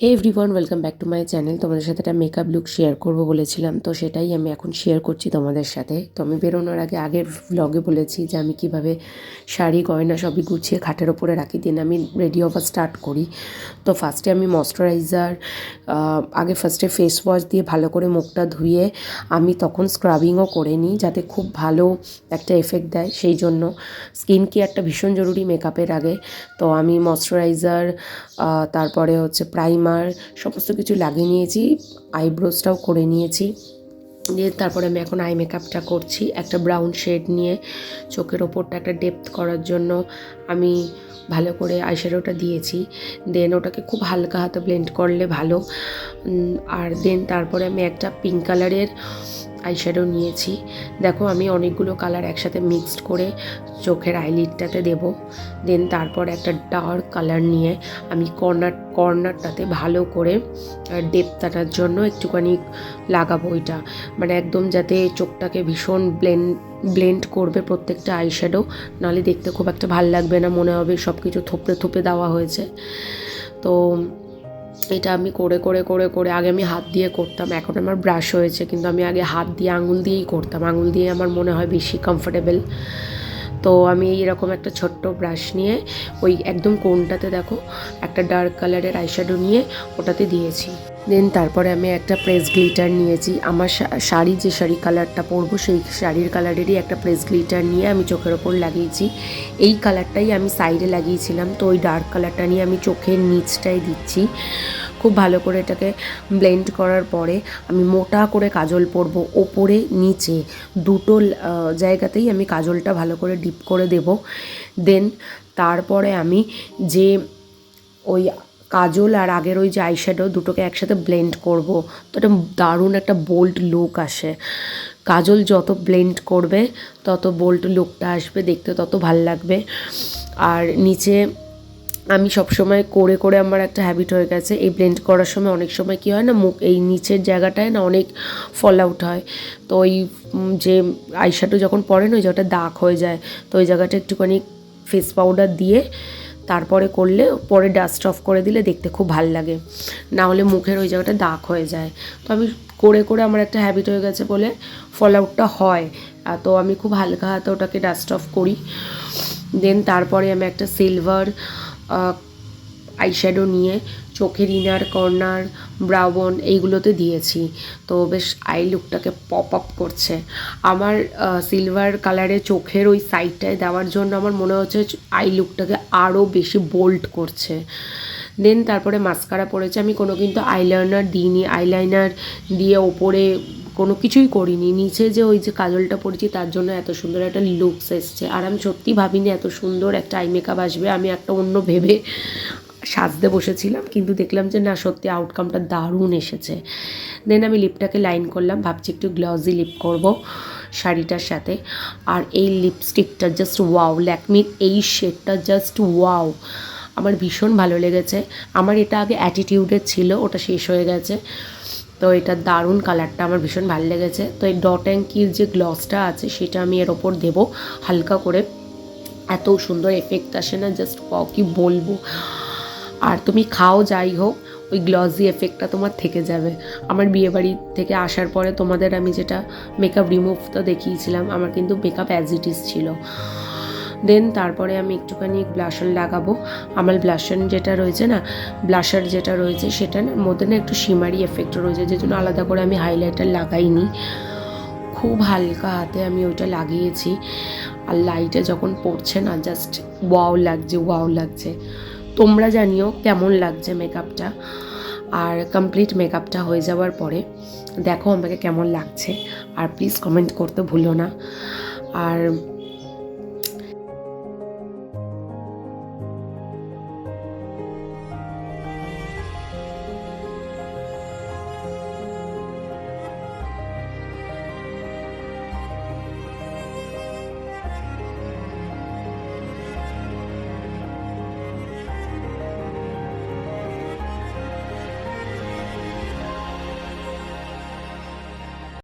Hey everyone, welcome back to my channel. তোমাদের সাথে একটা মেকআপ লুক শেয়ার করবো বলেছিলাম, তো সেটাই আমি এখন শেয়ার করছি তোমাদের সাথে। তো আমি বেরোনোর আগে আগের ভ্লগে বলেছি যে আমি কিভাবে শাড়ি গয়না সবই গুছিয়ে খাটের ওপরে রাখি, দিন আমি রেডি হওয়া স্টার্ট করি। তো ফার্স্টে আমি ময়শ্চারাইজার আগে ফার্স্টে ফেস ওয়াশ দিয়ে ভালো করে মুখটা ধুয়ে আমি তখন স্ক্রাবিংও করে নিই, যাতে খুব ভালো একটা এফেক্ট দেয়। সেই জন্য স্কিন কেয়ারটা ভীষণ জরুরি মেকআপের আগে। তো আমি ময়শ্চারাইজার, তারপরে হচ্ছে প্রাইমার, সমস্ত কিছু লাগিয়ে নিয়েছি, আইব্রোসটাও করে নিয়েছি। দিয়ে তারপরে আমি এখন আই মেকআপটা করছি। একটা ব্রাউন শেড নিয়ে চোখের ওপরটা একটা ডেপথ করার জন্য আমি ভালো করে আইশ্যাডোটা দিয়েছি। দেন ওটাকে খুব হালকা হাতে ব্লেন্ড করলে ভালো। আর দেন তারপরে আমি একটা পিঙ্ক কালারের আইশ্যাডো নিয়েছি। দেখো আমি অনেকগুলো কালার একসাথে মিক্সড করে চোখের আইলিডটাতে দেব। দেন তারপর একটা ডার্ক কালার নিয়ে আমি কর্নারটাতে ভালো করে ডেপথ আনার জন্য একটুখানি লাগাবো। এটা মানে একদম যাতে চোখটাকে ভীষণ ব্লেন্ড করবে প্রত্যেকটা আইশ্যাডো, নাহলে দেখতে খুব একটা ভাল লাগবে না, মনে হবে সব কিছু থোপড়ে থোপে দেওয়া হয়েছে। তো এটা আমি করে করে করে করে আগে আমি হাত দিয়ে করতাম, এখন আমার ব্রাশ হয়েছে, কিন্তু আমি আগে হাত দিয়ে আঙুল দিয়েই করতাম। আঙুল দিয়ে আমার মনে হয় বেশি কমফোর্টেবল। তো আমি এইরকম একটা ছোট্ট ব্রাশ নিয়ে ওই একদম কোণটাতে দেখো একটা ডার্ক কালারের আইশ্যাডো নিয়ে ওটাতে দিয়েছি। দেন তারপরে আমি একটা প্রেস গ্লিটার নিয়েছি। আমার শাড়ি যে শাড়ি কালারটা পরবো সেই শাড়ির কালারেরই একটা প্রেস গ্লিটার নিয়ে আমি চোখের ওপর লাগিয়েছি। এই কালারটাই আমি সাইডে লাগিয়েছিলাম, তো ওই ডার্ক কালারটা নিয়ে আমি চোখের নিচটাই দিচ্ছি। খুব ভালো করে এটাকে ব্লেন্ড করার পরে আমি মোটা করে কাজল পরবো, ওপরে নিচে দুটো জায়গাতেই আমি কাজলটা ভালো করে ডিপ করে দেব। দেন তারপরে আমি যে ওই কাজল আর আগের ওই যে আইশ্যাডো দুটোকে একসাথে ব্লেন্ড করব, তো এটা দারুণ একটা বোল্ড লুক আসে। কাজল যত ব্লেন্ড করবে তত বোল্ড লুকটা আসবে, দেখতে তত ভাল লাগবে। আর নিচে আমি সবসময় করে করে আমার একটা হ্যাবিট হয়ে গেছে, এই ব্লেন্ড করার সময় অনেক সময় কী হয় না, মুখ এই নিচের জায়গাটায় না অনেক ফল আউট হয়। তো ওই যে আইশ্যাডো যখন পরে না ওই জায়গাটা দাগ হয়ে যায়, তো ওই জায়গাটা একটুখানি ফেস পাউডার দিয়ে তারপরে করলে, পরে ডাস্ট অফ করে দিলে দেখতে খুব ভাল লাগে, না হলে মুখের ওই জায়গাটা দাগ হয়ে যায়। তো আমি করে করে আমার একটা হ্যাবিট হয়ে গেছে বলে ফল আউটটা হয়। তো আমি খুব হালকা হাতে ওটাকে ডাস্ট অফ করি। দেন তারপরে আমি একটা সিলভার আইশ্যাডো নিয়ে চোখের ইনার কর্নার, ব্রাউন এইগুলোতে দিয়েছি। তো বেশ আই লুকটাকে পপ আপ করছে। আমার সিলভার কালারে চোখের ওই সাইডটায় দেওয়ার জন্য আমার মনে হচ্ছে আই লুকটাকে আরও বেশি বোল্ড করছে। দেন তারপরে মাস্কারা পরেছে। আমি কোনো কিন্তু আইলাইনার দিইনি, আইলাইনার দিয়ে ওপরে কোনো কিছুই করিনি, নিচে যে ওই যে কাজলটা পরেছি তার জন্য এত সুন্দর একটা লুকস এসছে। আর আমি সত্যি ভাবিনি এত সুন্দর একটা আই মেকআপ আসবে। আমি একটা অন্য ভেবে সাজতে বসেছিলাম, কিন্তু দেখলাম যে না, সত্যি আউটকামটা দারুণ এসেছে। দেন আমি লিপটাকে লাইন করলাম, ভাবছি একটু গ্লসি লিপ করব শাড়িটার সাথে। আর এই লিপস্টিকটা জাস্ট ওয়াও, ল্যাকমির এই শেডটা জাস্ট ওয়াও, আমার ভীষণ ভালো লেগেছে। আমার এটা আগে অ্যাটিটিউডের ছিল, ওটা শেষ হয়ে গেছে। তো এটা দারুণ কালারটা আমার ভীষণ ভালো লেগেছে। তো এই ডট অ্যাঙ্কির যে গ্লসটা আছে সেটা আমি এর ওপর দেবো হালকা করে, এত সুন্দর এফেক্ট আসে না, জাস্ট কি বলবো। আর তুমি খাও যাই হোক, ওই গ্লসি এফেক্টটা তোমার থেকে যাবে। আমার বিয়েবাড়ি থেকে আসার পরে তোমাদের আমি যেটা মেকআপ রিমুভটা দেখিয়েছিলাম, আমার কিন্তু মেকআপ অ্যাজ ইট ইজ ছিল। দেন তারপরে আমি একটুখানি ব্লাশার লাগাবো। আমার ব্লাশার যেটা রয়েছে না, ব্লাশার যেটা রয়েছে সেটার মধ্যে না একটু শিমারি এফেক্ট রয়েছে, যে জন্য আলাদা করে আমি হাইলাইটার লাগাইনি, খুব হালকা হাতে আমি ওইটা লাগিয়েছি। আর লাইটে যখন পড়ছে না, জাস্ট ওয়াও লাগছে, ওয়াও লাগছে। তোমরা জানিও কেমন লাগছে মেকআপটা। আর কমপ্লিট মেকআপটা হয়ে যাওয়ার পরে দেখো আমাকে কেমন লাগছে, আর প্লিজ কমেন্ট করতে ভুলো না। আর